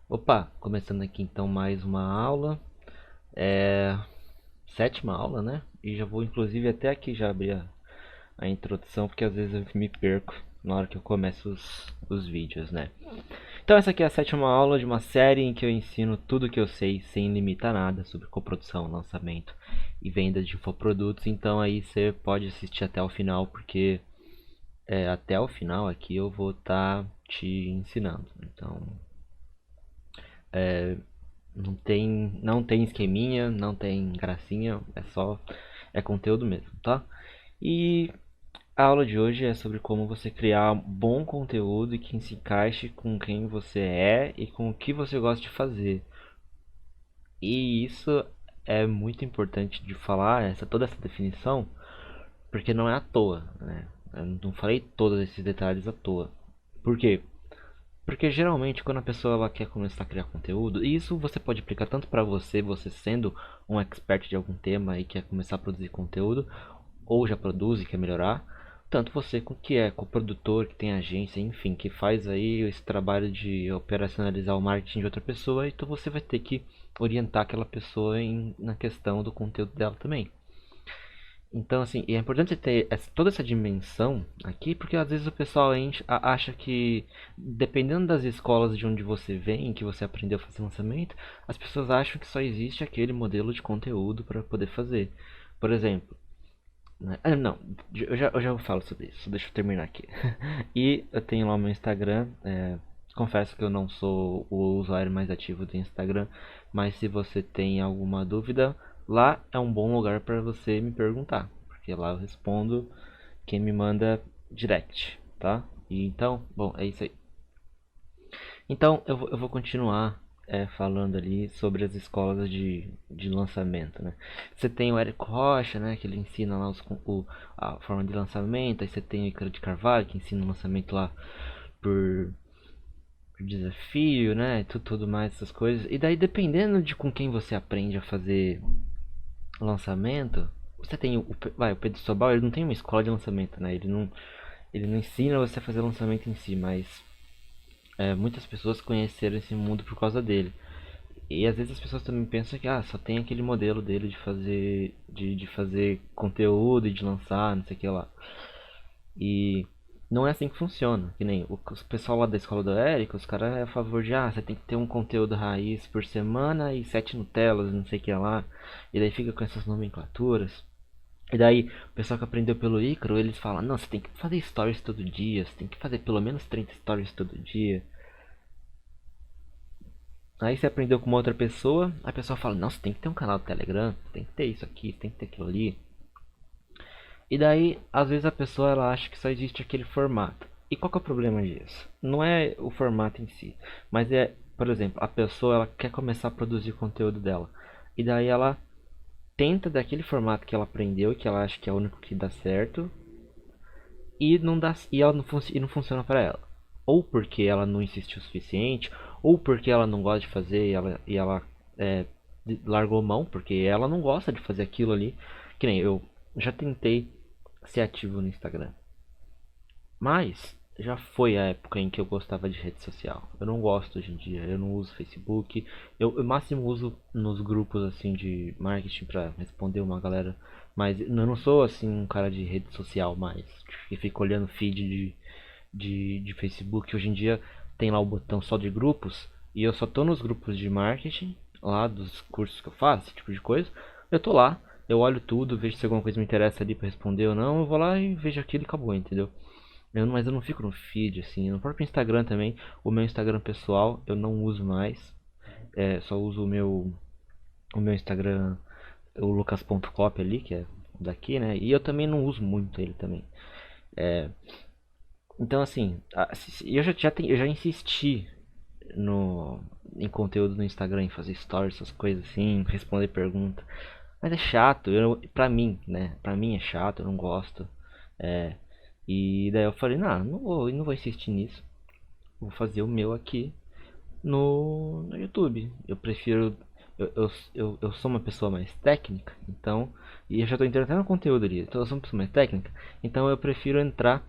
Opa, começando aqui então mais uma aula, é sétima aula, né? E já vou inclusive até aqui já abrir a introdução, porque às vezes eu me perco na hora que eu começo os vídeos, né? Então essa aqui é a sétima aula de uma série em que eu ensino tudo que eu sei sem limitar nada sobre coprodução, lançamento e venda de infoprodutos. Então aí você pode assistir até o final, porque até o final aqui eu vou estar te ensinando. Então não tem esqueminha, não tem gracinha, é conteúdo mesmo, tá? E a aula de hoje é sobre como você criar bom conteúdo e que se encaixe com quem você é e com o que você gosta de fazer. E isso é muito importante de falar, toda essa definição, porque não é à toa, né? Eu não falei todos esses detalhes à toa. Por quê? Porque geralmente quando a pessoa ela quer começar a criar conteúdo, e isso você pode aplicar tanto para você sendo um expert de algum tema e quer começar a produzir conteúdo, ou já produz e quer melhorar, tanto você que é coprodutor, que tem agência, enfim, que faz aí esse trabalho de operacionalizar o marketing de outra pessoa, então você vai ter que orientar aquela pessoa na questão do conteúdo dela também. Então, assim, é importante ter toda essa dimensão aqui, porque às vezes o pessoal acha que, dependendo das escolas de onde você vem, que você aprendeu a fazer lançamento, as pessoas acham que só existe aquele modelo de conteúdo para poder fazer. Por exemplo, né? Não, eu já falo sobre isso, deixa eu terminar aqui. E eu tenho lá o meu Instagram, confesso que eu não sou o usuário mais ativo do Instagram, mas se você tem alguma dúvida, lá é um bom lugar para você me perguntar, porque lá eu respondo quem me manda direct, tá? E então, bom, é isso aí. Então eu vou continuar falando ali sobre as escolas de lançamento, né? Você tem o Érico Rocha, né, que ele ensina lá a forma de lançamento. Aí você tem o Icaro de Carvalho, que ensina o lançamento lá por, por desafio, né, tudo mais, essas coisas. E daí, dependendo de com quem você aprende a fazer lançamento, você tem o Pedro Sobal. Ele não tem uma escola de lançamento, né? Ele não ensina você a fazer lançamento em si, mas muitas pessoas conheceram esse mundo por causa dele. E às vezes as pessoas também pensam que só tem aquele modelo dele de fazer conteúdo e de lançar, não sei o que lá. E não é assim que funciona. Que nem o pessoal lá da escola do Érico, os caras é a favor de você tem que ter um conteúdo raiz por semana e 7 Nutellas, não sei o que lá. E daí fica com essas nomenclaturas. E daí, o pessoal que aprendeu pelo Icaro, eles falam, não, você tem que fazer stories todo dia, você tem que fazer pelo menos 30 stories todo dia. Aí você aprendeu com uma outra pessoa, a pessoa fala, não, você tem que ter um canal do Telegram, tem que ter isso aqui, tem que ter aquilo ali. E daí, às vezes a pessoa ela acha que só existe aquele formato. E qual que é o problema disso? Não é o formato em si, mas por exemplo, a pessoa ela quer começar a produzir conteúdo dela. E daí ela tenta daquele formato que ela aprendeu e que ela acha que é o único que dá certo, e não dá e não funciona para ela. Ou porque ela não insistiu o suficiente, ou porque ela não gosta de fazer e ela é, largou mão porque ela não gosta de fazer aquilo ali. Que nem eu já tentei ser ativo no Instagram, mas já foi a época em que eu gostava de rede social. Eu não gosto hoje em dia, eu não uso Facebook. Eu máximo uso nos grupos assim de marketing para responder uma galera, mas eu não sou assim um cara de rede social mais que fica olhando feed de Facebook. Hoje em dia tem lá o botão só de grupos e eu só tô nos grupos de marketing lá dos cursos que eu faço, esse tipo de coisa. Eu tô lá, eu olho tudo, vejo se alguma coisa me interessa ali para responder ou não, eu vou lá e vejo aquilo e acabou, entendeu? Mas eu não fico no feed, assim. No próprio Instagram também. O meu Instagram pessoal eu não uso mais. Só uso o meu Instagram, o lucas.cop ali, que é daqui, né? E eu também não uso muito ele também. Então, assim, eu já insisti no, em conteúdo no Instagram, em fazer stories, essas coisas assim, responder pergunta. Mas é chato, pra mim, né? Pra mim é chato, eu não gosto. É, e daí eu falei, não vou insistir nisso. Vou fazer o meu aqui no YouTube. Eu prefiro. Eu sou uma pessoa mais técnica, então. E eu já estou entrando até no conteúdo ali. Então eu sou uma pessoa mais técnica, então eu prefiro entrar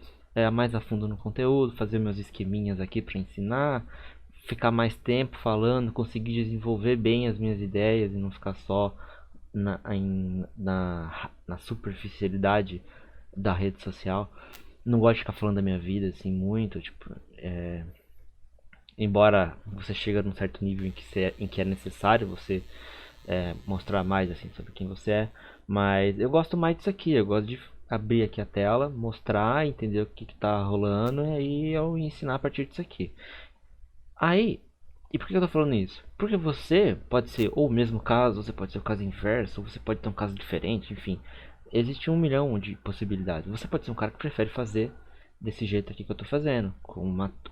mais a fundo no conteúdo, fazer meus esqueminhas aqui para ensinar, ficar mais tempo falando, conseguir desenvolver bem as minhas ideias e não ficar só na superficialidade da rede social. Não gosto de ficar falando da minha vida assim muito, tipo, embora você chegue num certo nível em que é necessário você mostrar mais assim sobre quem você é, mas eu gosto mais disso aqui, eu gosto de abrir aqui a tela, mostrar, entender o que tá rolando e aí eu ensinar a partir disso aqui. Aí, e por que eu tô falando isso? Porque você pode ser ou o mesmo caso, você pode ser o caso inverso, ou você pode ter um caso diferente, enfim. Existe um milhão de possibilidades. Você pode ser um cara que prefere fazer desse jeito aqui que eu tô fazendo.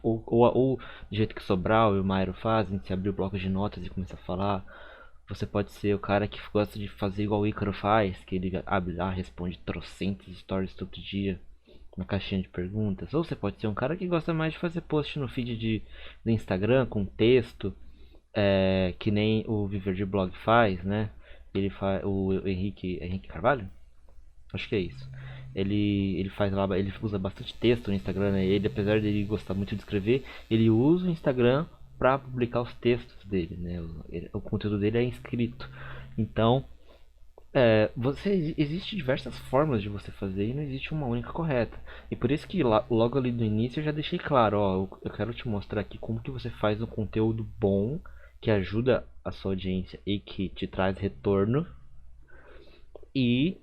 Ou do jeito que o Sobral e o Mairo fazem, se abrir o bloco de notas e começar a falar. Você pode ser o cara que gosta de fazer igual o Ícaro faz, que ele abre lá, responde trocentos stories todo dia na caixinha de perguntas. Ou você pode ser um cara que gosta mais de fazer post no feed do Instagram com texto, que nem o Viver de Blog faz, né? Ele faz o Henrique Carvalho? Acho que é isso. Ele faz lá, ele usa bastante texto no Instagram, né? Ele, apesar de ele gostar muito de escrever, ele usa o Instagram para publicar os textos dele, né? O conteúdo dele é escrito. Então, existe diversas formas de você fazer e não existe uma única correta. E por isso que logo ali no início eu já deixei claro, ó, eu quero te mostrar aqui como que você faz um conteúdo bom que ajuda a sua audiência e que te traz retorno e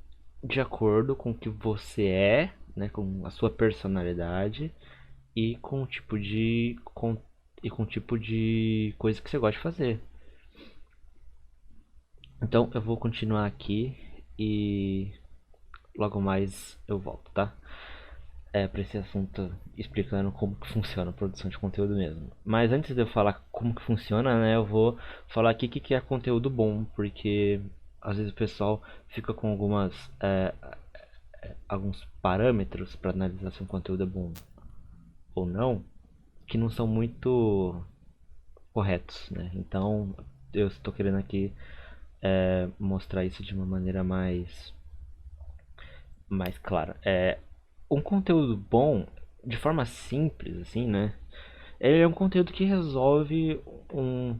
de acordo com o que você é, né, com a sua personalidade e com o tipo com o tipo de coisa que você gosta de fazer. Então eu vou continuar aqui e logo mais eu volto, tá? Para esse assunto explicando como que funciona a produção de conteúdo mesmo. Mas antes de eu falar como que funciona, né, eu vou falar aqui o que é conteúdo bom, porque às vezes o pessoal fica com alguns parâmetros para analisar se um conteúdo é bom ou não, que não são muito corretos, né? Então eu estou querendo aqui mostrar isso de uma maneira mais clara. Um conteúdo bom, de forma simples, assim, né? Ele é um conteúdo que resolve um,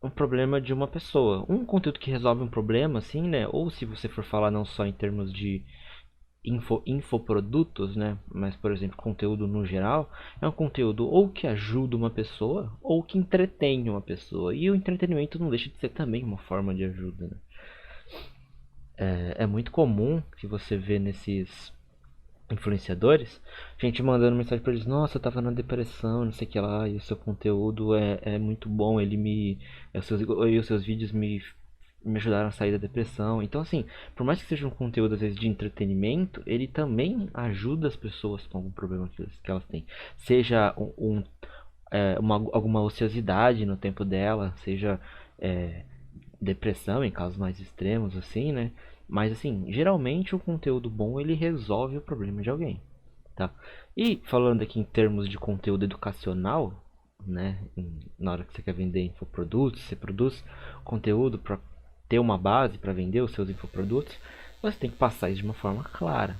um problema de uma pessoa. Um conteúdo que resolve um problema, assim, né? Ou se você for falar não só em termos de infoprodutos, né? Mas, por exemplo, conteúdo no geral, é um conteúdo ou que ajuda uma pessoa ou que entretém uma pessoa. E o entretenimento não deixa de ser também uma forma de ajuda, né? É muito comum que você vê nesses influenciadores, gente mandando mensagem pra eles: nossa, eu tava na depressão, não sei o que lá, e o seu conteúdo é muito bom, os seus vídeos me ajudaram a sair da depressão. Então, assim, por mais que seja um conteúdo às vezes de entretenimento, ele também ajuda as pessoas com algum problema que elas têm. Seja alguma ociosidade no tempo dela, seja é, depressão em casos mais extremos, assim, né? Mas assim, geralmente o conteúdo bom ele resolve o problema de alguém, tá? E falando aqui em termos de conteúdo educacional, né? Na hora que você quer vender infoprodutos, você produz conteúdo para ter uma base para vender os seus infoprodutos, você tem que passar isso de uma forma clara.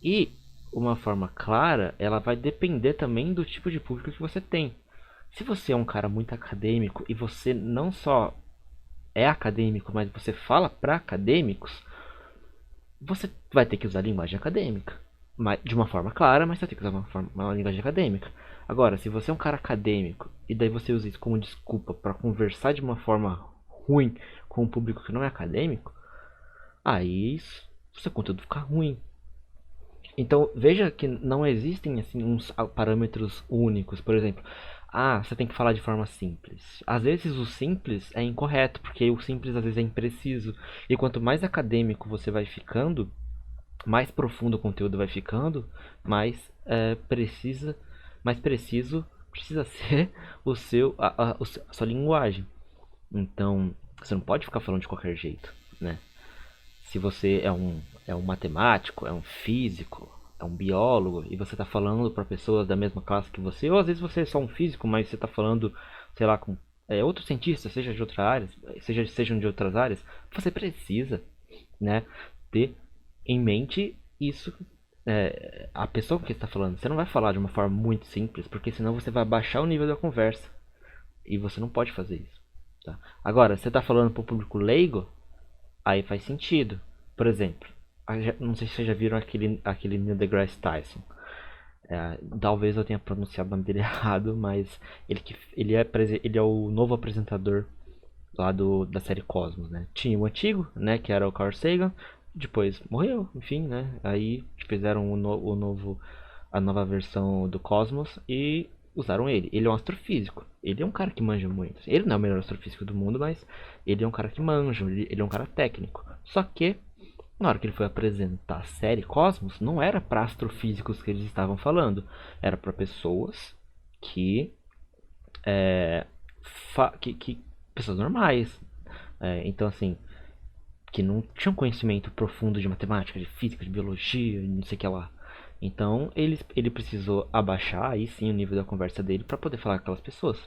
E uma forma clara, ela vai depender também do tipo de público que você tem. Se você é um cara muito acadêmico e você não só é acadêmico, mas você fala para acadêmicos, você vai ter que usar linguagem acadêmica. De uma forma clara, mas você vai ter que usar uma linguagem acadêmica. Agora, se você é um cara acadêmico e daí você usa isso como desculpa para conversar de uma forma ruim com um público que não é acadêmico, aí o seu conteúdo fica ruim. Então veja que não existem assim uns parâmetros únicos. Por exemplo, você tem que falar de forma simples. Às vezes o simples é incorreto, porque o simples às vezes é impreciso. E quanto mais acadêmico você vai ficando, mais profundo o conteúdo vai ficando, mais preciso precisa ser a sua linguagem. Então você não pode ficar falando de qualquer jeito, né? Se você é um matemático, é um físico, é um biólogo e você está falando para pessoas da mesma classe que você, ou às vezes você é só um físico, mas você está falando, sei lá, com outros cientistas, seja de outra área, sejam de outras áreas, você precisa, né, ter em mente isso a pessoa com quem você está falando, você não vai falar de uma forma muito simples, porque senão você vai baixar o nível da conversa. E você não pode fazer isso. Tá? Agora, você está falando para o público leigo, aí faz sentido. Por exemplo, não sei se vocês já viram aquele Neil deGrasse Tyson. Talvez eu tenha pronunciado o nome dele errado, mas ele é o novo apresentador lá da série Cosmos, né? Tinha o antigo, né, que era o Carl Sagan, depois morreu, enfim, né? Aí fizeram a nova versão do Cosmos e usaram ele. Ele é um astrofísico. Ele é um cara que manja muito. Ele não é o melhor astrofísico do mundo, mas ele é um cara que manja, ele é um cara técnico. Só que na hora que ele foi apresentar a série Cosmos, não era para astrofísicos que eles estavam falando, era para pessoas que, é, pessoas normais. Então, assim, que não tinham conhecimento profundo de matemática, de física, de biologia, não sei o que lá. Então, ele precisou abaixar aí sim o nível da conversa dele para poder falar com aquelas pessoas.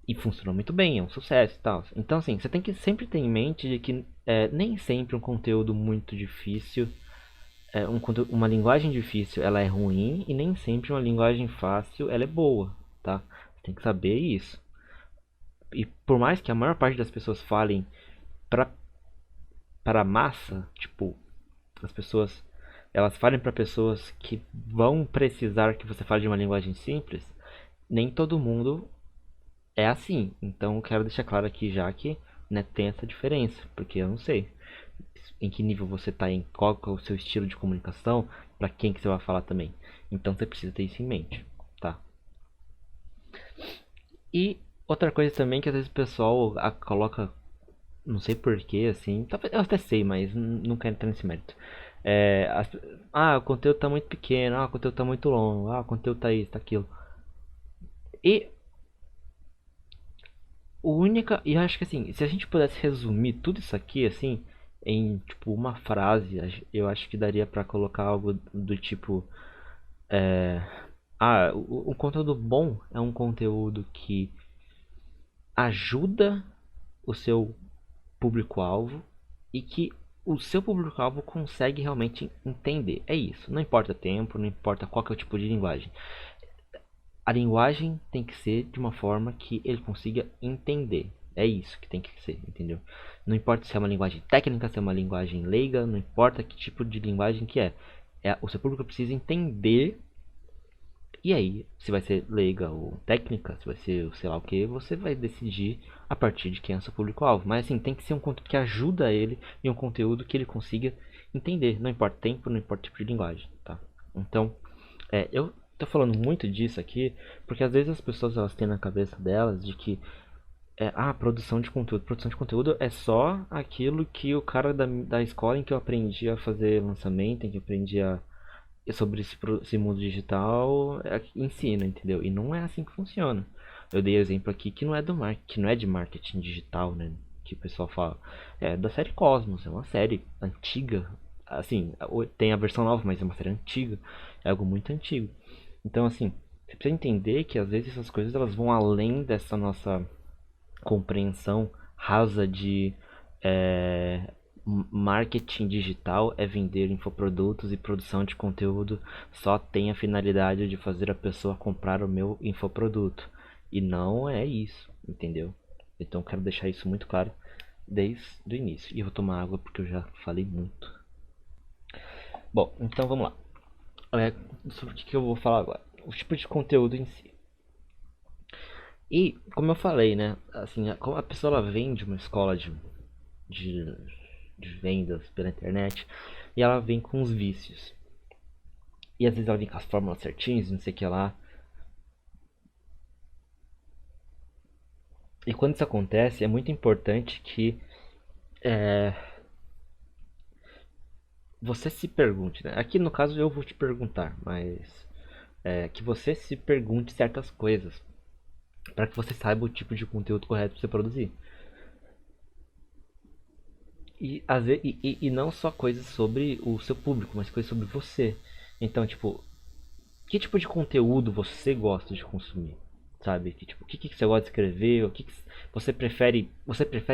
E funcionou muito bem, é um sucesso e tal. Então, assim, você tem que sempre ter em mente de que nem sempre um conteúdo muito difícil, uma linguagem difícil, ela é ruim e nem sempre uma linguagem fácil, ela é boa, tá? Você tem que saber isso. E por mais que a maior parte das pessoas falem para para a massa, tipo, as pessoas elas falem para pessoas que vão precisar que você fale de uma linguagem simples, nem todo mundo é assim. Então eu quero deixar claro aqui já que, né, tem essa diferença, porque eu não sei em que nível você está, em qual é o seu estilo de comunicação, para quem que você vai falar também. Então você precisa ter isso em mente, tá? E outra coisa também que às vezes o pessoal coloca, não sei porquê, assim, eu até sei, mas não quero entrar nesse mérito. O conteúdo tá muito pequeno, o conteúdo tá muito longo, o conteúdo tá isso, tá aquilo. E e eu acho que assim, se a gente pudesse resumir tudo isso aqui, assim, em tipo uma frase, eu acho que daria pra colocar algo do tipo, o conteúdo bom é um conteúdo que ajuda o seu público-alvo e que o seu público-alvo consegue realmente entender. É isso. Não importa o tempo, não importa qual que é o tipo de linguagem. A linguagem tem que ser de uma forma que ele consiga entender. É isso que tem que ser, entendeu? Não importa se é uma linguagem técnica, se é uma linguagem leiga, não importa que tipo de linguagem que é. O seu público precisa entender. E aí, se vai ser leiga ou técnica, se vai ser sei lá o que, você vai decidir a partir de quem é o seu público-alvo. Mas assim, tem que ser um conteúdo que ajuda ele e um conteúdo que ele consiga entender. Não importa tempo, não importa tipo de linguagem, tá? Então, eu tô falando muito disso aqui, porque às vezes as pessoas elas têm na cabeça delas de que produção de conteúdo. Produção de conteúdo é só aquilo que o cara da escola em que eu aprendi a fazer lançamento, em que eu aprendi sobre esse mundo digital ensina, entendeu? E não é assim que funciona. Eu dei exemplo aqui que não é que não é de marketing digital, né? Que o pessoal fala. É da série Cosmos, é uma série antiga. Assim, tem a versão nova, mas é uma série antiga. É algo muito antigo. Então, assim, você precisa entender que às vezes essas coisas elas vão além dessa nossa compreensão rasa de marketing digital é vender infoprodutos e produção de conteúdo só tem a finalidade de fazer a pessoa comprar o meu infoproduto. E não é isso, entendeu? Então quero deixar isso muito claro desde o início. E eu vou tomar água porque eu já falei muito. Bom, então vamos lá. Sobre o que eu vou falar agora? O tipo de conteúdo em si. E, como eu falei, né? Assim, como a pessoa ela vem de uma escola de, de vendas pela internet e ela vem com os vícios. E às vezes ela vem com as fórmulas certinhas, não sei o que lá. E quando isso acontece, é muito importante que você se pergunte, né? Aqui no caso eu vou te perguntar, mas que você se pergunte certas coisas para que você saiba o tipo de conteúdo correto para você produzir. E, às vezes, e não só coisas sobre o seu público, mas coisas sobre você. Então, tipo, que tipo de conteúdo você gosta de consumir? Sabe? O que você gosta de escrever? O que você prefere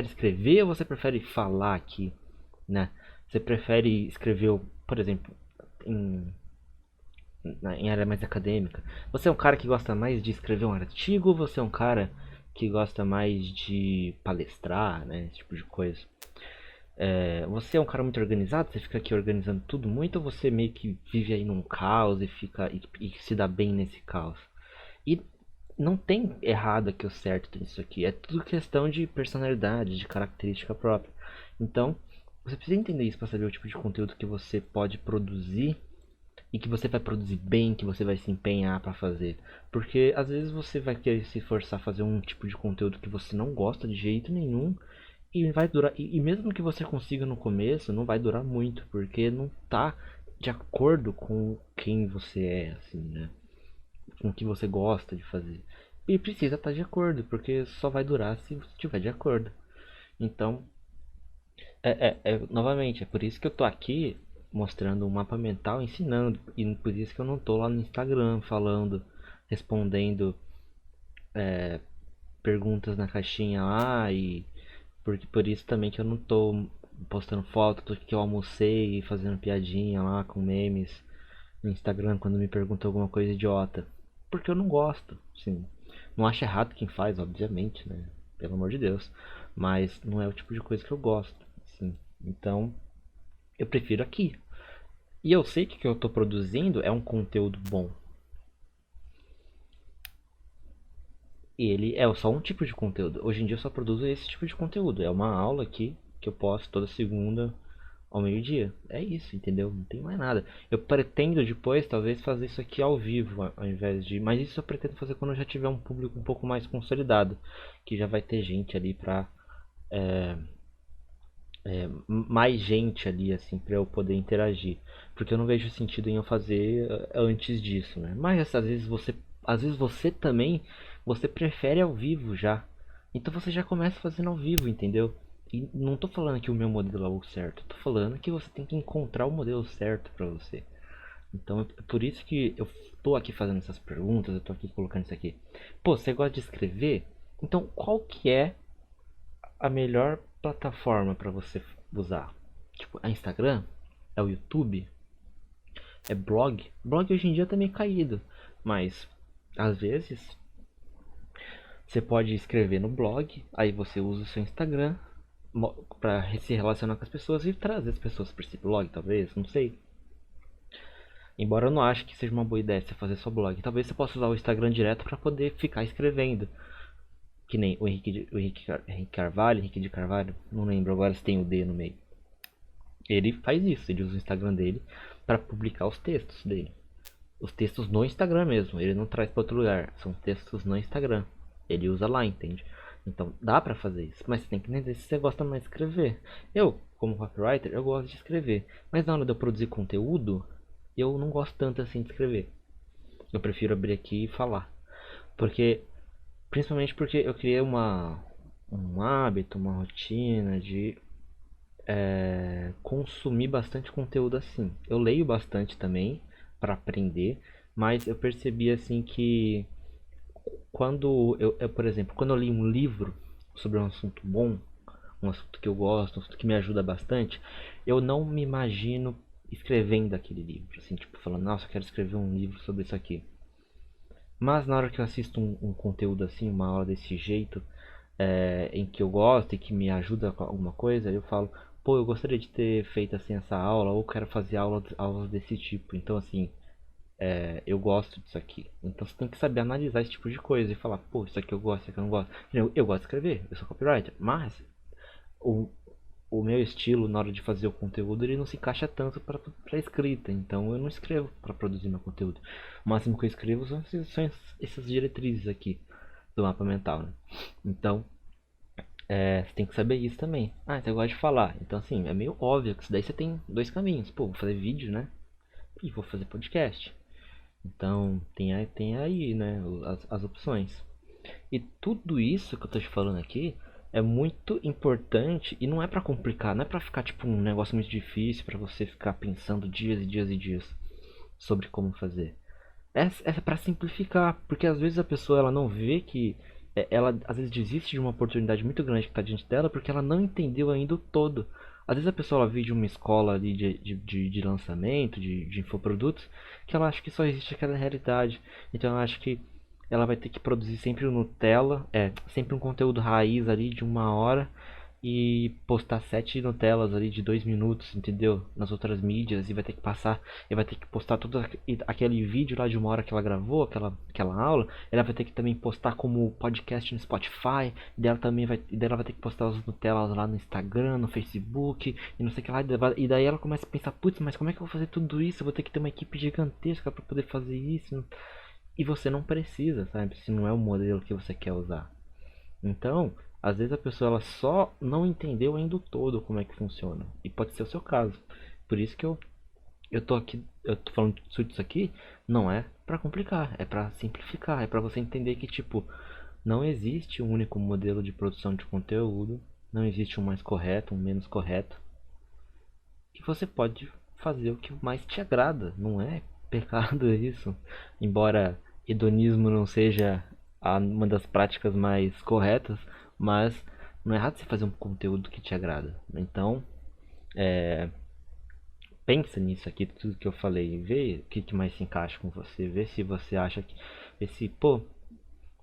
escrever ou você prefere falar aqui, né? Você prefere escrever, por exemplo, em área mais acadêmica? Você é um cara que gosta mais de escrever um artigo ou você é um cara que gosta mais de palestrar, né? Esse tipo de coisa. Você é um cara muito organizado? Você fica aqui organizando tudo muito ou você meio que vive aí num caos e se dá bem nesse caos? E não tem errado aqui ou certo nisso aqui. É tudo questão de personalidade, de característica própria. Então, você precisa entender isso para saber o tipo de conteúdo que você pode produzir e que você vai produzir bem, que você vai se empenhar para fazer. Porque às vezes você vai querer se forçar a fazer um tipo de conteúdo que você não gosta de jeito nenhum e vai durar e mesmo que você consiga no começo, não vai durar muito, porque não tá de acordo com quem você é, assim, né? Com o que você gosta de fazer. E precisa estar de acordo, porque só vai durar se você estiver de acordo. Então, novamente, é por isso que eu tô aqui mostrando um mapa mental, ensinando. E por isso que eu não tô lá no Instagram falando, respondendo perguntas na caixinha lá. E por isso também que eu não tô postando foto do que eu almocei e fazendo piadinha lá com memes no Instagram quando me perguntam alguma coisa idiota. Porque eu não gosto, sim. Não acho errado quem faz, obviamente, né? Pelo amor de Deus. Mas não é o tipo de coisa que eu gosto, sim. Então, eu prefiro aqui. E eu sei que o que eu estou produzindo é um conteúdo bom. Ele é só um tipo de conteúdo. Hoje em dia eu só produzo esse tipo de conteúdo. É uma aula aqui que eu posto toda segunda ao meio-dia. É isso, entendeu? Não tem mais nada. Eu pretendo depois, talvez, fazer isso aqui ao vivo, ao invés de. Mas isso eu pretendo fazer quando eu já tiver um público um pouco mais consolidado. Que já vai ter gente ali pra. Mais gente ali, assim, pra eu poder interagir. Porque eu não vejo sentido em eu fazer antes disso, né? Mas às vezes você. Às vezes você também. Você prefere ao vivo já. Então você já começa fazendo ao vivo, entendeu? E não tô falando que o meu modelo é o certo, tô falando que você tem que encontrar o modelo certo pra você. Então é por isso que eu tô aqui fazendo essas perguntas, eu tô aqui colocando isso aqui. Pô, você gosta de escrever? Então qual que é a melhor plataforma pra você usar? Tipo, é Instagram? É o YouTube? É blog? Blog hoje em dia tá meio caído, mas às vezes você pode escrever no blog, aí você usa o seu Instagram para se relacionar com as pessoas e trazer as pessoas para esse blog, talvez, não sei. Embora eu não ache que seja uma boa ideia você fazer só blog. Talvez você possa usar o Instagram direto para poder ficar escrevendo. Que nem Henrique Carvalho, Henrique de Carvalho, não lembro agora se tem o D no meio. Ele faz isso, ele usa o Instagram dele para publicar os textos dele. Os textos no Instagram mesmo, ele não traz para outro lugar, são textos no Instagram. Ele usa lá, entende? Então dá pra fazer isso, mas você tem que entender se você gosta mais de escrever. Eu, como copywriter, eu gosto de escrever, mas na hora de eu produzir conteúdo, eu não gosto tanto assim de escrever. Eu prefiro abrir aqui e falar, porque principalmente porque eu criei um hábito, uma rotina de consumir bastante conteúdo assim. Eu leio bastante também para aprender, mas eu percebi assim que quando por exemplo, quando eu li um livro sobre um assunto bom, um assunto que eu gosto, um assunto que me ajuda bastante, eu não me imagino escrevendo aquele livro, assim, tipo, falando, nossa, eu quero escrever um livro sobre isso aqui. Mas na hora que eu assisto um conteúdo assim, uma aula desse jeito, em que eu gosto e que me ajuda com alguma coisa, eu falo, pô, eu gostaria de ter feito assim essa aula, ou quero fazer aulas desse tipo. Então, assim, eu gosto disso aqui. Então você tem que saber analisar esse tipo de coisa e falar, pô, isso aqui eu gosto, isso aqui eu não gosto. Eu gosto de escrever, eu sou copywriter, mas o, o meu estilo na hora de fazer o conteúdo ele não se encaixa tanto para escrita, então eu não escrevo para produzir meu conteúdo. O máximo que eu escrevo são essas diretrizes aqui do mapa mental, né? Então você tem que saber isso também. Ah, você gosta de falar, então assim é meio óbvio que isso daí você tem dois caminhos. Pô, vou fazer vídeo, né? E vou fazer podcast. Então tem aí, né, as opções. E tudo isso que eu tô te falando aqui é muito importante e não é pra complicar, não é pra ficar tipo um negócio muito difícil pra você ficar pensando dias e dias e dias sobre como fazer. É para simplificar, porque às vezes a pessoa ela não vê que ela às vezes desiste de uma oportunidade muito grande que está diante dela porque ela não entendeu ainda o todo. Às vezes a pessoa ela vive de uma escola ali de lançamento, de infoprodutos, que ela acha que só existe aquela realidade. Então ela acha que ela vai ter que produzir sempre um Nutella, sempre um conteúdo raiz ali de 1 hora e postar 7 Nutellas ali de 2 minutos, entendeu? Nas outras mídias e vai ter que passar, e vai ter que postar todo aquele vídeo lá de 1 hora que ela gravou, aquela aula, ela vai ter que também postar como podcast no Spotify, e dela também e daí ela vai ter que postar os Nutellas lá no Instagram, no Facebook, e não sei o que lá, e daí ela começa a pensar, putz, mas como é que eu vou fazer tudo isso? Eu vou ter que ter uma equipe gigantesca para poder fazer isso. E você não precisa, sabe? Se não é o modelo que você quer usar. Então, às vezes a pessoa ela só não entendeu ainda o todo como é que funciona. E pode ser o seu caso. Por isso que eu tô aqui, eu tô falando tudo isso aqui, não é pra complicar, é pra simplificar, é pra você entender que tipo, não existe um único modelo de produção de conteúdo, não existe um mais correto, um menos correto. E você pode fazer o que mais te agrada, não é pecado isso. Embora hedonismo não seja uma das práticas mais corretas, mas não é errado você fazer um conteúdo que te agrada. Então, pensa nisso aqui, tudo que eu falei, vê o que mais se encaixa com você, vê se você acha que esse, pô,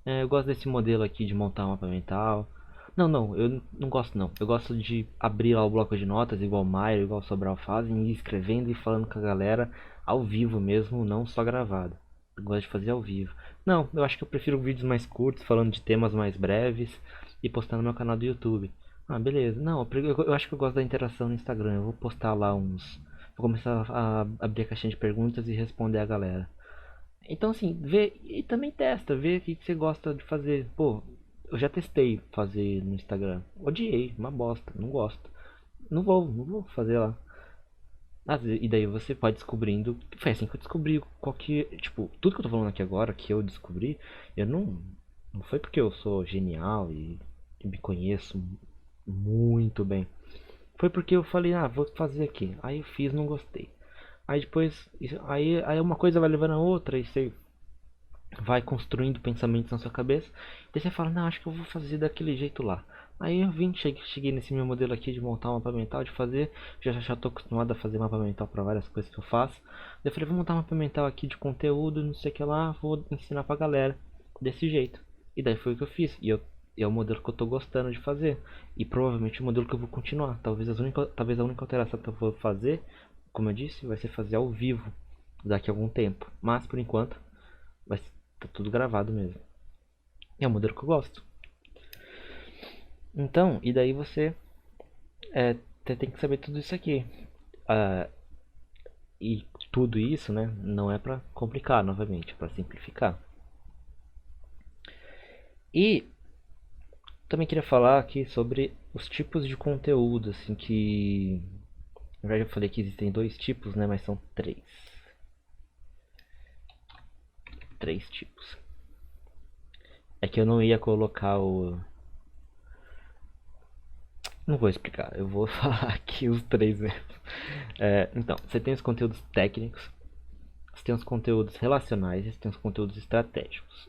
eu gosto desse modelo aqui de montar um mapa mental. Não, não, eu não gosto não. Eu gosto de abrir lá o bloco de notas, igual o Maio, igual o Sobral fazem, e ir escrevendo e falando com a galera ao vivo mesmo, não só gravado. Eu gosto de fazer ao vivo. Não, eu acho que eu prefiro vídeos mais curtos, falando de temas mais breves e postando no meu canal do YouTube. Ah, beleza. Não, eu acho que eu gosto da interação no Instagram. Eu vou postar lá uns. Vou começar a abrir a caixinha de perguntas e responder a galera. Então, assim, vê e também testa, vê o que você gosta de fazer. Pô, eu já testei fazer no Instagram. Odiei, uma bosta, não gosto. Não vou fazer lá. E daí você vai descobrindo. Foi assim que eu descobri qual que. Tipo, tudo que eu tô falando aqui agora, que eu descobri, eu não. Não foi porque eu sou genial e me conheço muito bem. Foi porque eu falei, vou fazer aqui. Aí eu fiz, não gostei. Aí depois. Aí uma coisa vai levando a outra e você vai construindo pensamentos na sua cabeça. Daí você fala, não, acho que eu vou fazer daquele jeito lá. Aí eu cheguei nesse meu modelo aqui de montar um mapa mental, de fazer. Já tô acostumado a fazer mapa mental para várias coisas que eu faço. Daí eu falei, vou montar um mapa mental aqui de conteúdo, não sei o que lá, vou ensinar pra galera desse jeito. E daí foi o que eu fiz. E é o modelo que eu tô gostando de fazer. E provavelmente o modelo que eu vou continuar. Talvez a única alteração que eu vou fazer, como eu disse, vai ser fazer ao vivo daqui a algum tempo. Mas por enquanto vai tá tudo gravado mesmo. E é um modelo que eu gosto. Então, e daí você tem que saber tudo isso aqui. Ah, e tudo isso, né, não é pra complicar novamente, é pra simplificar. E também queria falar aqui sobre os tipos de conteúdo, assim, que na verdade eu falei que existem 2 tipos, né, mas são 3. 3 tipos. É que eu não ia colocar o. Não vou explicar, eu vou falar aqui os 3 mesmo. Então, você tem os conteúdos técnicos, você tem os conteúdos relacionais e você tem os conteúdos estratégicos.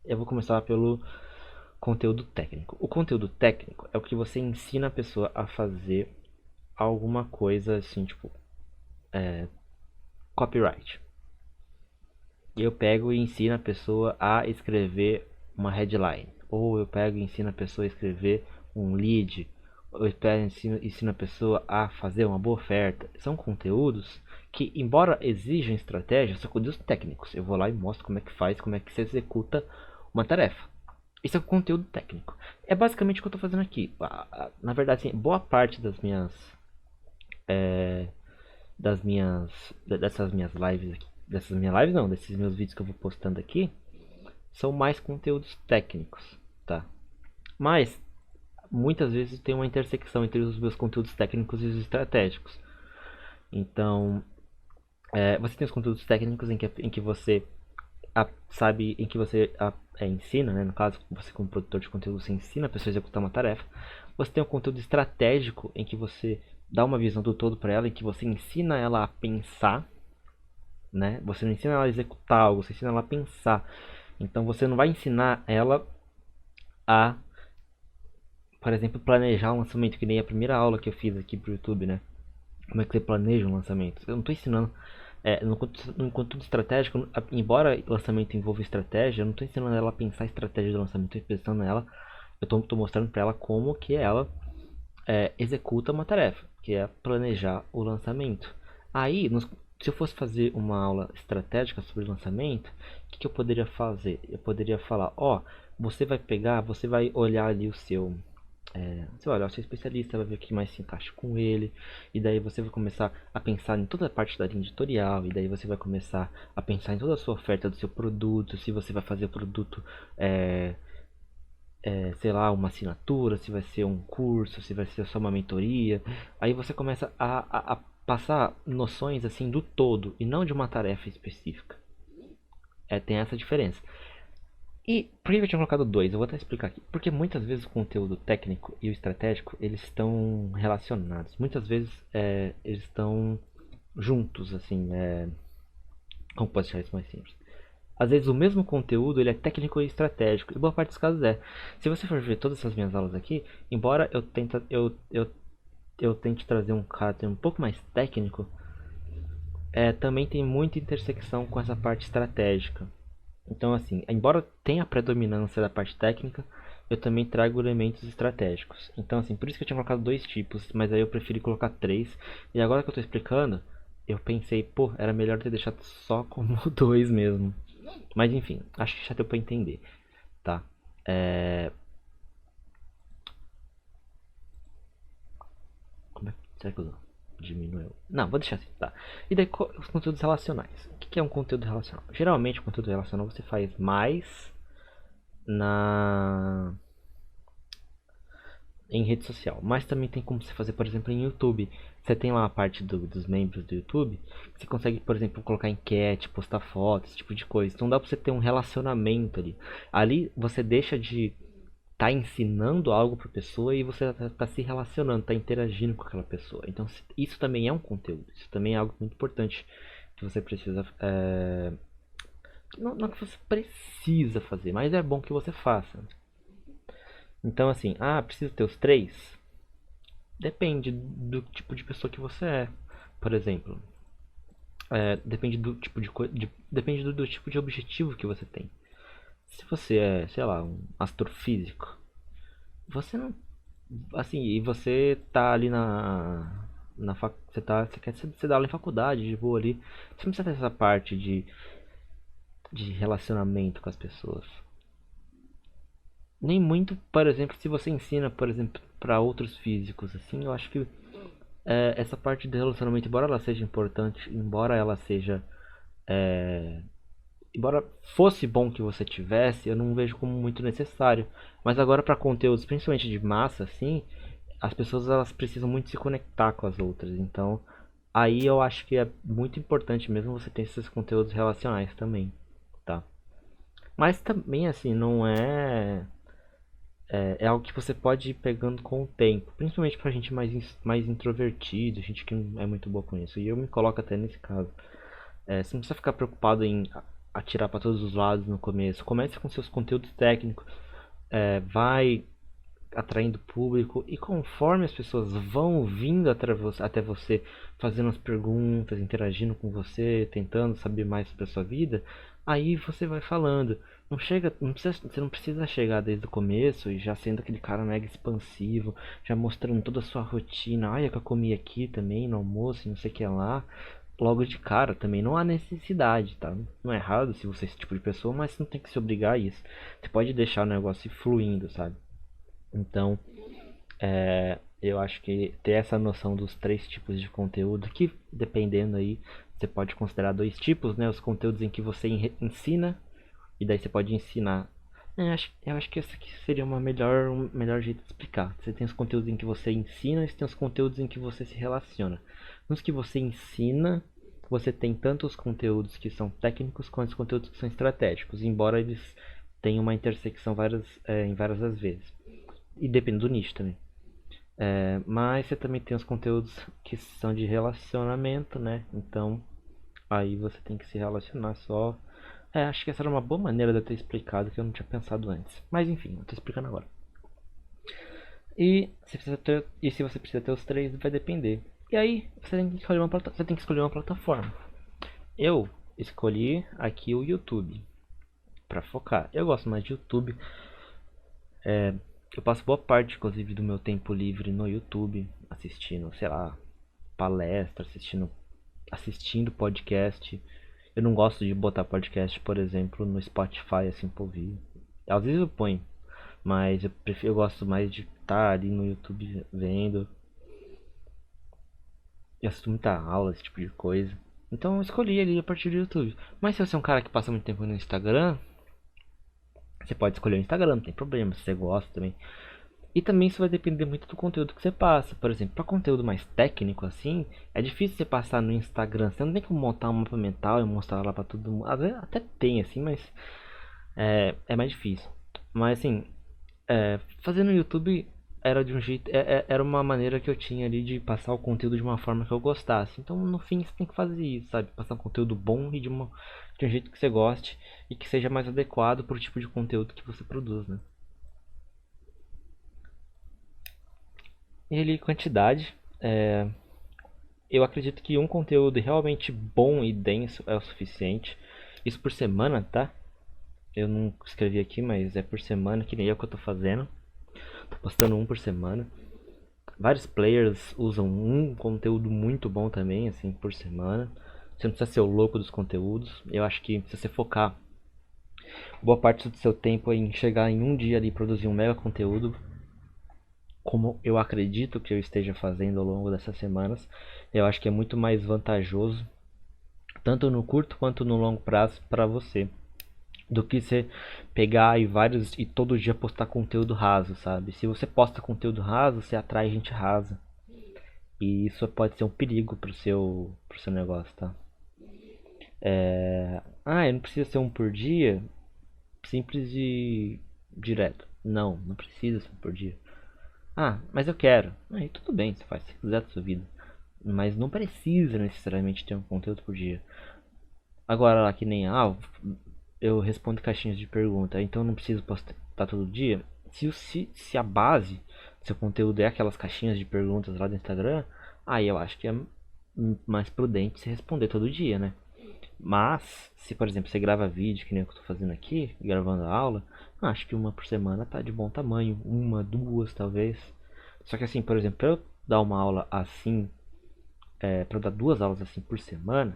Eu vou começar pelo conteúdo técnico. O conteúdo técnico é o que você ensina a pessoa a fazer alguma coisa assim, tipo, copyright. Eu pego e ensino a pessoa a escrever uma headline. Ou eu pego e ensino a pessoa a escrever um lead. Ou eu pego e ensino a pessoa a fazer uma boa oferta. São conteúdos que, embora exijam estratégia, são conteúdos técnicos. Eu vou lá e mostro como é que faz, como é que se executa uma tarefa. Isso é conteúdo técnico. É basicamente o que eu estou fazendo aqui. Na verdade, assim, boa parte dessas minhas lives aqui, dessas minhas lives não, desses meus vídeos que eu vou postando aqui, são mais conteúdos técnicos, tá? Mas muitas vezes tem uma intersecção entre os meus conteúdos técnicos e os estratégicos. Então, você tem os conteúdos técnicos em que você sabe, em que você ensina, né? No caso, você como produtor de conteúdo, você ensina a pessoa a executar uma tarefa. Você tem o conteúdo estratégico em que você dá uma visão do todo para ela, em que você ensina ela a pensar, né? Você não ensina ela a executar algo, você ensina ela a pensar. Então você não vai ensinar ela a por exemplo, planejar um lançamento, que nem a primeira aula que eu fiz aqui pro YouTube, né? Como é que você planeja um lançamento? Eu não estou ensinando no conteúdo estratégico, embora lançamento envolva estratégia, eu não estou ensinando ela a pensar a estratégia do lançamento, estou pensando nela, eu estou mostrando para ela como que ela executa uma tarefa, que é planejar o lançamento. Aí, se eu fosse fazer uma aula estratégica sobre lançamento, o que eu poderia fazer? Eu poderia falar, você vai olhar ali o seu você vai olhar o seu especialista, vai ver o que mais se encaixa com ele, e daí você vai começar a pensar em toda a parte da linha editorial, e daí você vai começar a pensar em toda a sua oferta do seu produto, se você vai fazer o produto, sei lá, uma assinatura, se vai ser um curso, se vai ser só uma mentoria. Aí você começa a passar noções assim do todo, e não de uma tarefa específica. Tem essa diferença. E por que eu tinha colocado dois? Eu vou até explicar aqui. Porque muitas vezes o conteúdo técnico e o estratégico, eles estão relacionados. Muitas vezes eles estão juntos, assim. Como posso deixar isso mais simples? Às vezes o mesmo conteúdo ele é técnico e estratégico. E boa parte dos casos é. Se você for ver todas essas minhas aulas aqui, embora eu tente trazer um caráter um pouco mais técnico, também tem muita intersecção com essa parte estratégica. Então, assim, embora tenha a predominância da parte técnica, eu também trago elementos estratégicos. Então, assim, por isso que eu tinha colocado dois tipos, mas aí eu preferi colocar três. E agora que eu tô explicando, eu pensei, pô, era melhor ter deixado só como dois mesmo. Mas enfim, acho que já deu pra entender, tá? Como é que... Será que eu diminuiu? Não, vou deixar assim, tá. E daí, os conteúdos relacionais. O que é um conteúdo relacional? Geralmente, o conteúdo relacional você faz mais na em rede social, mas também tem como você fazer, por exemplo, em YouTube. Você tem lá a parte dos membros do YouTube, você consegue, por exemplo, colocar enquete, postar fotos, esse tipo de coisa. Então dá pra você ter um relacionamento ali. Ali você deixa de estar ensinando algo para pessoa e você tá se relacionando, tá interagindo com aquela pessoa. Então isso também é um conteúdo, isso também é algo muito importante que você precisa. Não que você precisa fazer, mas é bom que você faça. Então assim, preciso ter os três? Depende do tipo de pessoa que você é. Por exemplo, depende do tipo depende do tipo de objetivo que você tem. Se você é, sei lá, um astrofísico, você não, assim, e você tá ali você quer ser dar aula em faculdade, de boa ali, você não precisa ter essa parte de relacionamento com as pessoas. Nem muito, por exemplo, se você ensina, por exemplo, para outros físicos, assim, eu acho que essa parte do relacionamento, embora ela seja importante, embora fosse bom que você tivesse, eu não vejo como muito necessário. Mas agora para conteúdos, principalmente de massa, assim, as pessoas elas precisam muito se conectar com as outras. Então, aí eu acho que é muito importante mesmo você ter esses conteúdos relacionais também, tá? Mas também assim, não é algo que você pode ir pegando com o tempo, principalmente pra gente mais introvertido, gente que não é muito boa com isso. E eu me coloco até nesse caso. Você não precisa ficar preocupado em atirar para todos os lados no começo. Comece com seus conteúdos técnicos, vai atraindo público e conforme as pessoas vão vindo até você, fazendo as perguntas, interagindo com você, tentando saber mais sobre a sua vida, aí você vai falando. Você não precisa chegar desde o começo e já sendo aquele cara mega expansivo, já mostrando toda a sua rotina. Olha que eu comi aqui também no almoço e não sei o que lá. Logo de cara também não há necessidade, tá? Não é errado se você é esse tipo de pessoa, mas você não tem que se obrigar a isso. Você pode deixar o negócio ir fluindo, sabe? Então, eu acho que ter essa noção dos três tipos de conteúdo, que dependendo aí, você pode considerar dois tipos, né? Os conteúdos em que você ensina, e daí você pode ensinar. Eu acho que esse aqui seria um melhor jeito de explicar. Você tem os conteúdos em que você ensina e você tem os conteúdos em que você se relaciona. Nos que você ensina, você tem tanto os conteúdos que são técnicos quanto os conteúdos que são estratégicos, embora eles tenham uma intersecção em várias das vezes. E depende do nicho também. Mas você também tem os conteúdos que são de relacionamento, né? Então, aí você tem que se relacionar só. Acho que essa era uma boa maneira de eu ter explicado que eu não tinha pensado antes. Mas enfim, eu tô explicando agora. E se você precisa ter os três, vai depender. E aí, você tem que escolher uma plataforma. Eu escolhi aqui o YouTube para focar. Eu gosto mais de YouTube. Eu passo boa parte, inclusive, do meu tempo livre no YouTube, assistindo, sei lá, palestra, assistindo podcast. Eu não gosto de botar podcast, por exemplo, no Spotify assim pra ouvir. Às vezes eu ponho, mas eu gosto mais de estar ali no YouTube vendo. Eu assisto muita aula, esse tipo de coisa. Então eu escolhi ali a partir do YouTube. Mas se você é um cara que passa muito tempo no Instagram, você pode escolher o Instagram, não tem problema, se você gosta também. E também isso vai depender muito do conteúdo que você passa. Por exemplo, para conteúdo mais técnico assim, é difícil você passar no Instagram. Você não tem como montar um mapa mental e mostrar lá para todo mundo. Às vezes até tem assim, mas é mais difícil. Mas assim, fazer no YouTube era de um jeito, era uma maneira que eu tinha ali de passar o conteúdo de uma forma que eu gostasse. Então, no fim, você tem que fazer isso, sabe? Passar um conteúdo bom e de um jeito que você goste e que seja mais adequado para o tipo de conteúdo que você produz, né? E ali, quantidade. Eu acredito que um conteúdo realmente bom e denso é o suficiente. Isso por semana, tá? Eu não escrevi aqui, mas é por semana, que nem eu que eu tô fazendo. Tô postando um por semana. Vários players usam um conteúdo muito bom também, assim, por semana. Você não precisa ser o louco dos conteúdos. Eu acho que se você focar boa parte do seu tempo em chegar em um dia ali e produzir um mega conteúdo, como eu acredito que eu esteja fazendo ao longo dessas semanas, eu acho que é muito mais vantajoso, tanto no curto quanto no longo prazo, para você, do que você pegar e todo dia postar conteúdo raso, sabe? Se você posta conteúdo raso, você atrai gente rasa. E isso pode ser um perigo pro seu negócio, tá? Eu não precisa ser um por dia, simples e direto. Não, não precisa ser um por dia. Ah, mas eu quero. Aí tudo bem, você faz se quiser da sua vida. Mas não precisa necessariamente ter um conteúdo por dia. Agora lá que nem eu respondo caixinhas de pergunta, então eu não preciso postar todo dia. Se a base do seu conteúdo é aquelas caixinhas de perguntas lá do Instagram, aí eu acho que é mais prudente se responder todo dia, né? Mas, se por exemplo você grava vídeo, que nem eu tô fazendo aqui, gravando a aula, acho que uma por semana tá de bom tamanho. Uma, duas talvez. Só que assim, por exemplo, pra eu dar uma aula assim, pra eu dar duas aulas assim por semana,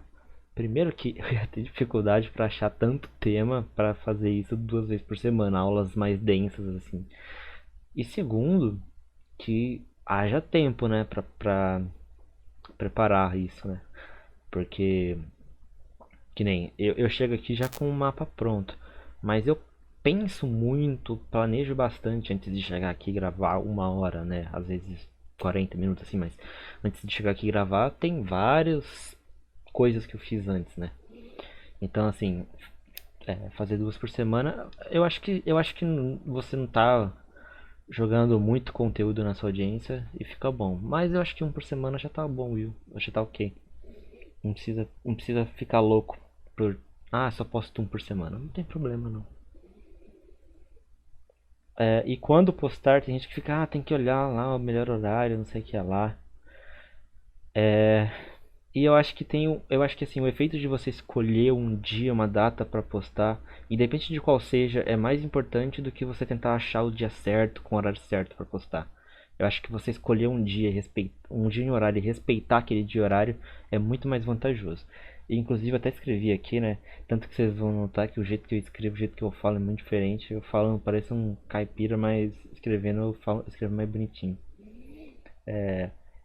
primeiro que eu ia ter dificuldade para achar tanto tema para fazer isso duas vezes por semana, aulas mais densas assim. E segundo, que haja tempo, né, pra preparar isso, né? Porque que nem eu chego aqui já com o mapa pronto, mas eu penso muito, planejo bastante antes de chegar aqui e gravar uma hora, né? Às vezes 40 minutos assim, mas antes de chegar aqui e gravar, tem várias coisas que eu fiz antes, né? Então, assim, fazer duas por semana, eu acho que você não tá jogando muito conteúdo na sua audiência e fica bom. Mas eu acho que um por semana já tá bom, viu? Já tá ok. Não precisa ficar louco por. Ah, só posto um por semana. Não tem problema, não. E quando postar, tem gente que fica, tem que olhar lá o melhor horário, não sei o que é lá. E eu acho que assim, o efeito de você escolher um dia, uma data para postar, independente de qual seja, é mais importante do que você tentar achar o dia certo, com o horário certo para postar. Eu acho que você escolher um dia em horário e respeitar aquele dia e horário é muito mais vantajoso. E, inclusive, eu até escrevi aqui, né? Tanto que vocês vão notar que o jeito que eu escrevo, o jeito que eu falo é muito diferente. Eu falo, parece um caipira, mas escrevendo eu escrevo mais bonitinho.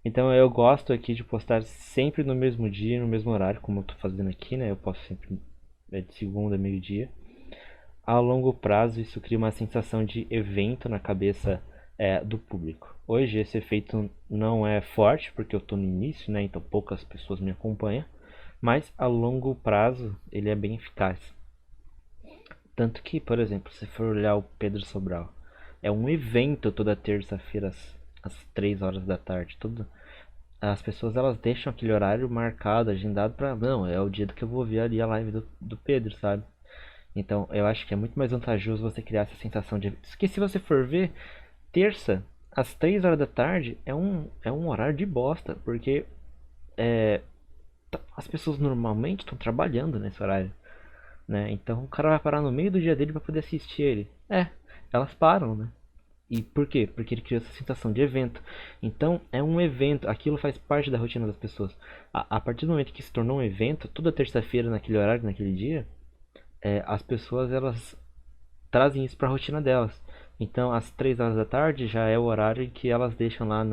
Então eu gosto aqui de postar sempre no mesmo dia, no mesmo horário, como eu tô fazendo aqui, né? Eu posto sempre de segunda a meio-dia. A longo prazo, isso cria uma sensação de evento na cabeça do público. Hoje esse efeito não é forte, porque eu tô no início, né? Então poucas pessoas me acompanham. Mas a longo prazo ele é bem eficaz. Tanto que, por exemplo, se for olhar o Pedro Sobral, é um evento toda terça-feira às 3 horas da tarde. As pessoas elas deixam aquele horário marcado, agendado pra. Não, é o dia que eu vou ver ali a live do Pedro, sabe? Então eu acho que é muito mais vantajoso você criar essa sensação de. Que se você for ver, terça, às 3 horas da tarde é um horário de bosta, porque as pessoas normalmente estão trabalhando nesse horário, né? Então o cara vai parar no meio do dia dele para poder assistir ele. Elas param, né? E por quê? Porque ele criou essa sensação de evento. Então é um evento, aquilo faz parte da rotina das pessoas. A partir do momento que se tornou um evento, toda terça-feira naquele horário, naquele dia, as pessoas elas trazem isso para a rotina delas. Então, às 3 horas da tarde já é o horário em que elas deixam lá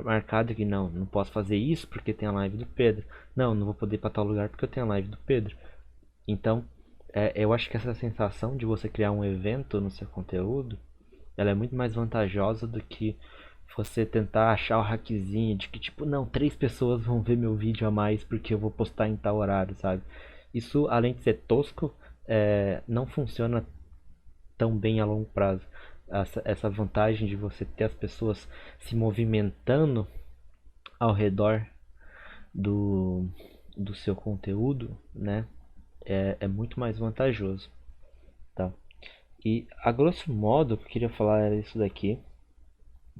marcado que não posso fazer isso porque tem a live do Pedro. Não vou poder ir para tal lugar porque eu tenho a live do Pedro. Então, eu acho que essa sensação de você criar um evento no seu conteúdo, ela é muito mais vantajosa do que você tentar achar o hackzinho de que tipo, não, 3 pessoas vão ver meu vídeo a mais porque eu vou postar em tal horário, sabe? Isso, além de ser tosco, não funciona tão bem a longo prazo. Essa vantagem de você ter as pessoas se movimentando ao redor do, do seu conteúdo, né? É muito mais vantajoso, tá? E a grosso modo, o que eu queria falar era isso daqui.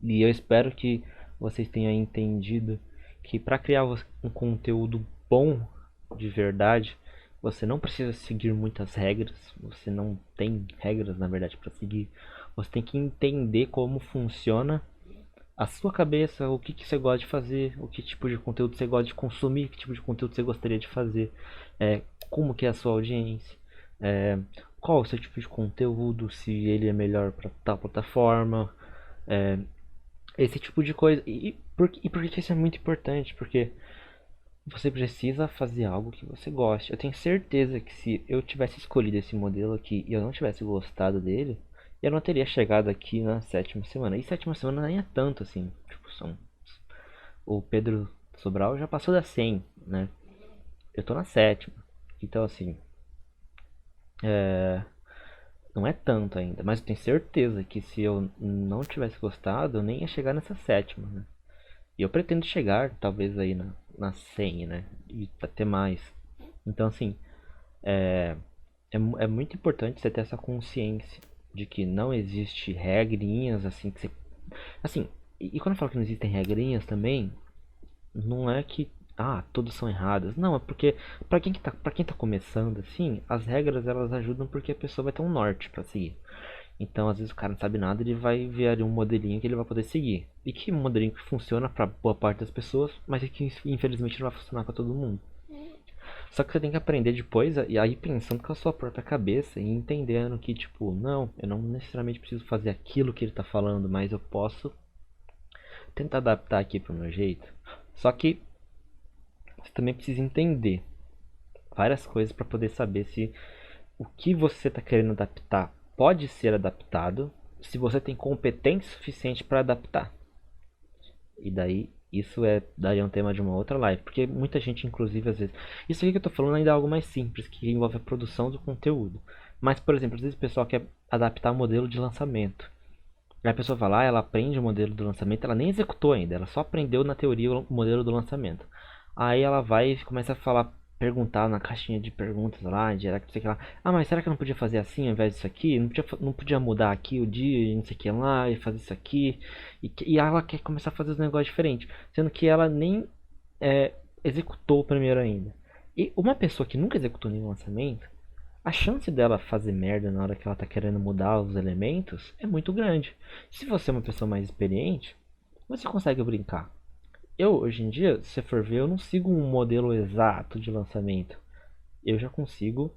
E eu espero que vocês tenham entendido que para criar um conteúdo bom de verdade, você não precisa seguir muitas regras, você não tem regras na verdade para seguir. Você tem que entender como funciona a sua cabeça, o que você gosta de fazer, o que tipo de conteúdo você gosta de consumir, que tipo de conteúdo você gostaria de fazer, como que é a sua audiência, é, qual o seu tipo de conteúdo, se ele é melhor para tal plataforma, esse tipo de coisa. E por que isso é muito importante? Porque você precisa fazer algo que você goste. Eu tenho certeza que se eu tivesse escolhido esse modelo aqui e eu não tivesse gostado dele, eu não teria chegado aqui na sétima semana. E sétima semana nem é tanto assim. Tipo, o Pedro Sobral já passou da 100, né? Eu tô na sétima. Então, assim, não é tanto ainda. Mas eu tenho certeza que se eu não tivesse gostado, eu nem ia chegar nessa sétima, né? E eu pretendo chegar, talvez, aí na 100, né? E até mais. Então, assim, é muito importante você ter essa consciência de que não existe regrinhas assim que você. Assim, e quando eu falo que não existem regrinhas também, não é que todas são erradas. Não, é porque para quem tá começando assim, as regras elas ajudam porque a pessoa vai ter um norte para seguir. Então, às vezes o cara não sabe nada, ele vai ver ali um modelinho que ele vai poder seguir. E que modelinho que funciona para boa parte das pessoas, mas é que infelizmente não vai funcionar para todo mundo. Só que você tem que aprender depois, e aí pensando com a sua própria cabeça e entendendo que, tipo, não, eu não necessariamente preciso fazer aquilo que ele tá falando, mas eu posso tentar adaptar aqui pro meu jeito. Só que você também precisa entender várias coisas para poder saber se o que você está querendo adaptar pode ser adaptado, se você tem competência suficiente para adaptar. E daí isso daí é um tema de uma outra live, porque muita gente, inclusive, às vezes. Isso aqui que eu tô falando ainda é algo mais simples, que envolve a produção do conteúdo. Mas, por exemplo, às vezes o pessoal quer adaptar o modelo de lançamento. Aí a pessoa vai lá, ela aprende o modelo do lançamento, ela nem executou ainda, ela só aprendeu na teoria o modelo do lançamento. Aí ela vai e começa a falar, perguntar na caixinha de perguntas lá, direct, não sei o que lá. Mas será que eu não podia fazer assim ao invés disso aqui? Não podia mudar aqui o dia, não sei o que lá, e fazer isso aqui. E ela quer começar a fazer os negócios diferentes, sendo que ela nem executou o primeiro ainda. E uma pessoa que nunca executou nenhum lançamento, a chance dela fazer merda na hora que ela tá querendo mudar os elementos é muito grande. Se você é uma pessoa mais experiente, você consegue brincar. Eu, hoje em dia, se você for ver, eu não sigo um modelo exato de lançamento. Eu já consigo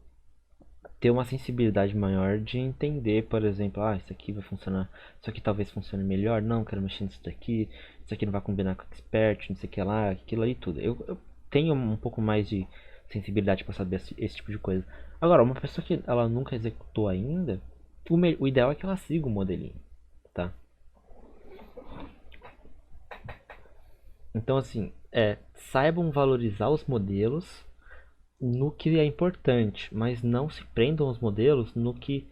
ter uma sensibilidade maior de entender, por exemplo, isso aqui vai funcionar, isso aqui talvez funcione melhor, não, quero mexer nisso daqui, isso aqui não vai combinar com o expert, não sei o que lá, aquilo aí tudo. Eu tenho um pouco mais de sensibilidade para saber esse tipo de coisa. Agora, uma pessoa que ela nunca executou ainda, o ideal é que ela siga o modelinho, tá? Então, assim, saibam valorizar os modelos no que é importante, mas não se prendam aos modelos no que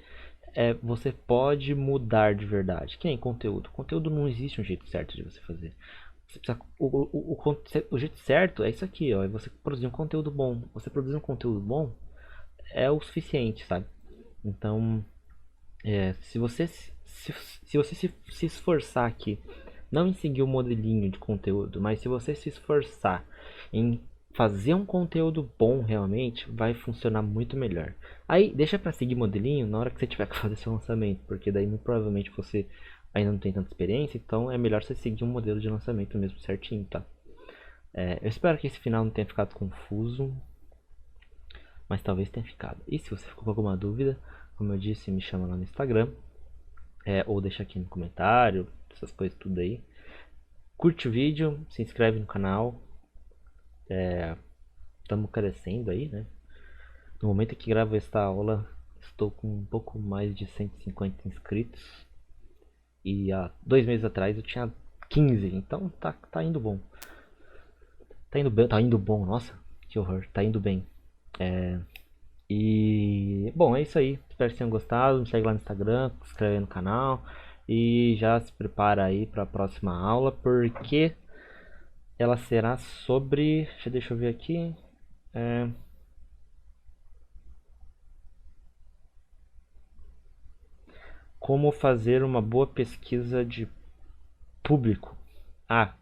você pode mudar de verdade. Que nem conteúdo. Conteúdo não existe um jeito certo de você fazer. Você precisa, o jeito certo é isso aqui, ó, é você produzir um conteúdo bom. Você produzir um conteúdo bom é o suficiente, sabe? Então, se você se você se esforçar aqui, não em seguir o modelinho de conteúdo, mas se você se esforçar em fazer um conteúdo bom realmente, vai funcionar muito melhor. Aí, deixa pra seguir modelinho na hora que você tiver que fazer seu lançamento, porque daí muito provavelmente você ainda não tem tanta experiência, então é melhor você seguir um modelo de lançamento mesmo certinho, tá? Eu espero que esse final não tenha ficado confuso, mas talvez tenha ficado. E se você ficou com alguma dúvida, como eu disse, me chama lá no Instagram, ou deixa aqui no comentário, essas coisas tudo aí. Curte o vídeo, se inscreve no canal. Estamos crescendo aí, né? No momento que gravo esta aula, estou com um pouco mais de 150 inscritos. E há 2 meses atrás eu tinha 15, então tá indo bom. Tá indo bem, tá indo bom, nossa, que horror, tá indo bem. E, bom, é isso aí. Espero que tenham gostado. Me segue lá no Instagram, se inscreve no canal. E já se prepara aí para a próxima aula, porque ela será sobre. Deixa eu ver aqui. Como fazer uma boa pesquisa de público.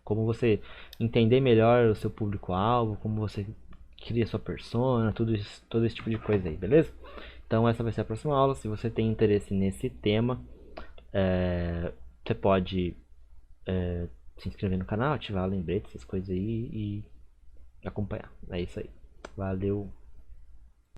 Como você entender melhor o seu público-alvo, como você cria sua persona, todo esse tipo de coisa aí, beleza? Então essa vai ser a próxima aula. Se você tem interesse nesse tema, você pode se inscrever no canal, ativar lembrete, essas coisas aí e acompanhar. É isso aí. Valeu!